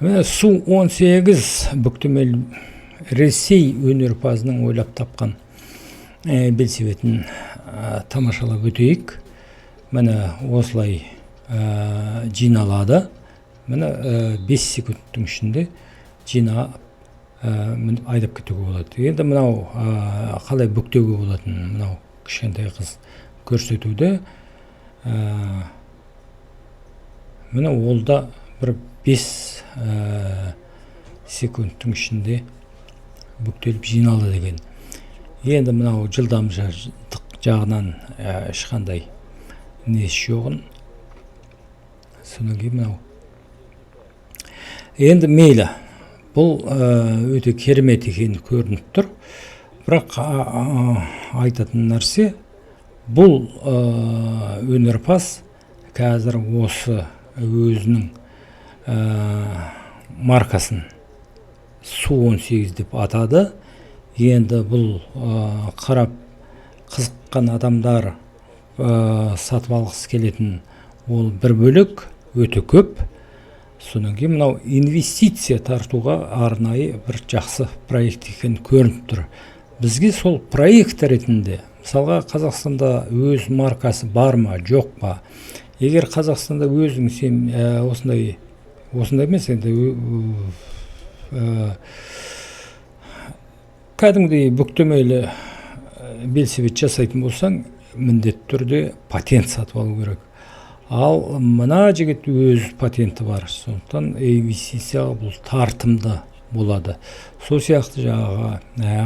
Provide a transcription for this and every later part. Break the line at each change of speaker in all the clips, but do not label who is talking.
Су-18 бүктемел Ресей өнерпазының ойлап тапқан белсебетін тамашалап өтейік. Міне осылай жиналады. Міне 5 секундтың ішінде жинап айдап кетуге болады. Енді мынау қалай бүктеуге болатын, мынау кішкентай қыз көрсетуде. Міне олда бір 5 секундтың ішінде бүктеліп жиналды деген. Енді мынау жылдамдық жағынан ешқандай несі жоғын. Содан кейін мынау. Енді мейлі. Бұл өте керемет екені көрініп тұр. Бірақ айтатын нәрсе, бұл өнерпаз қазір осы өзінің маркасын Су-18 деп атады. Енді бұл қарап қызыққан адамдар сатып алғысы келетін ол бір бөлек, өте көп. Содан кейін мынау инвестиция тартуға арнайы бір жақсы проект екен көрініп тұр. Бізге сол проект ретінде, мысалға Қазақстанда өз маркасы бар ма, жоқ па? Егер Қазақстанда өзің сен осындай емес, енді кәдімгідей бүктемелі белсебет жасайтын болсаң, міндетті түрде патент сатып алу керек. Ал мына жігіт өз патенті бар. Сондықтан инвестицияға бұл тартымды болады. Сол сияқты жаңағы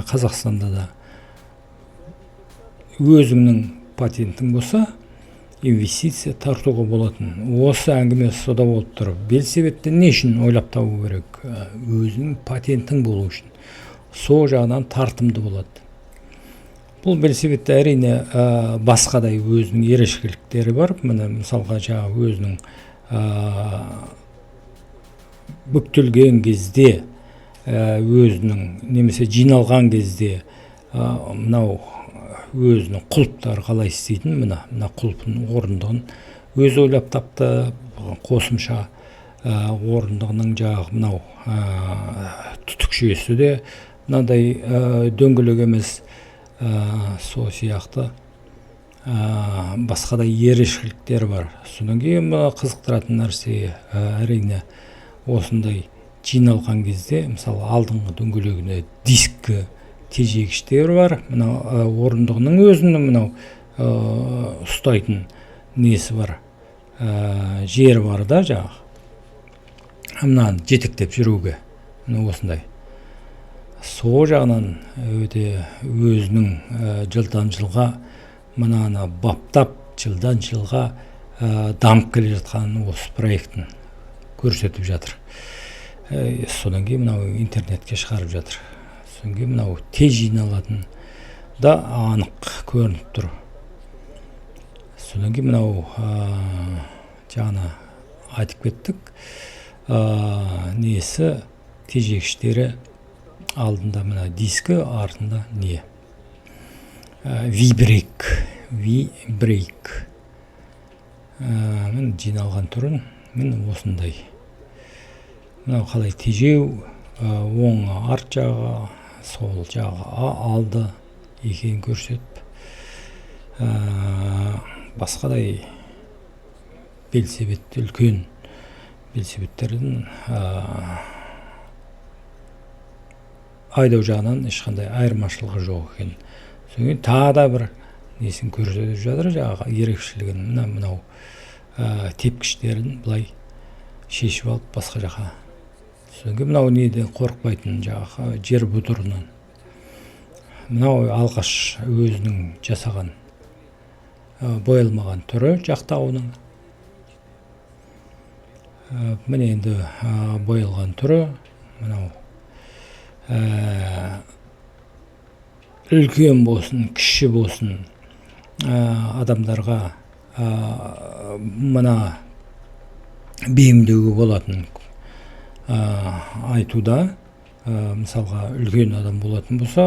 Қазақстанда да өзіңнің патентің болса, инвестиция тартуға болатын. Осы әңгіме сода болып тұр. Белсебетті не үшін ойлап табу керек? Өзінің патентің болу үшін. Сол жағынан тартымды болады. Бұл белсебетті әрине басқадай өзінің ерекшеліктері бар. Міне мысалға жаңағы өзінің бүктелген кезде, өзінің немесе жиналған кезде мынау өзінің құлыптары қалай істейтін, мына құлыптың орындығын өзі ойлап тапты. Қосымша орындығының жаңағы мынау түтік жүйесі де мынандай дөңгелек емес. Сол сияқты басқадай ерекшеліктері бар. Содан кейін қызықтыратын нәрсе әрине осындай жиналған кезде, мысалы алдыңғы дөңгелегіне дискі тежегіштер бар. Мынау орындығының өзінің мынау ұстайтын несі бар, жері бар да жаңағы. Мынаны жетектеп жүруге, осындай. Сол жағынан өте өзінің жылдан жылға мынаны баптап, жылдан жылға дамып келе жатқанын осы проектін көрсетіп жатыр. Содан кейін мынау интернетке шығарып жатыр. Содан кейін мынау тез жиналатын да анық көрініп тұр. Содан кейін мынау жаңа айтып кеттік. Несі тежегіштері алдында мына дискі, артында не? V-брейк. Мен жиналған түрін, мен осындай. Мынау қалай тежеу, оң арт жағы, сол жағы алды екенін көрсетіп. Басқадай белсебет, үлкен белсебеттердің айдау жағынан ешқандай айырмашылығы жоқ екен. Содан тағы да бір несін көрсетіп жатыр, жаңағы ерекшелігін. Мынау тепкіштерін былай шешіп алып басқа жаққа. Содан кейін мынау неден қорықпайтын жаңағы жер бұдырынан. Мынау алғаш өзінің жасаған боялмаған түрі жақтауының. Міне енді боялған түрі мынау үлкен болсын, кіші болсын адамдарға мына бейімдеуге болатын айтуда. Мысалға үлкен адам болатын болса,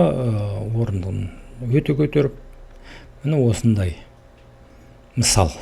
орындығын өте көтеріп, міне осындай мысал.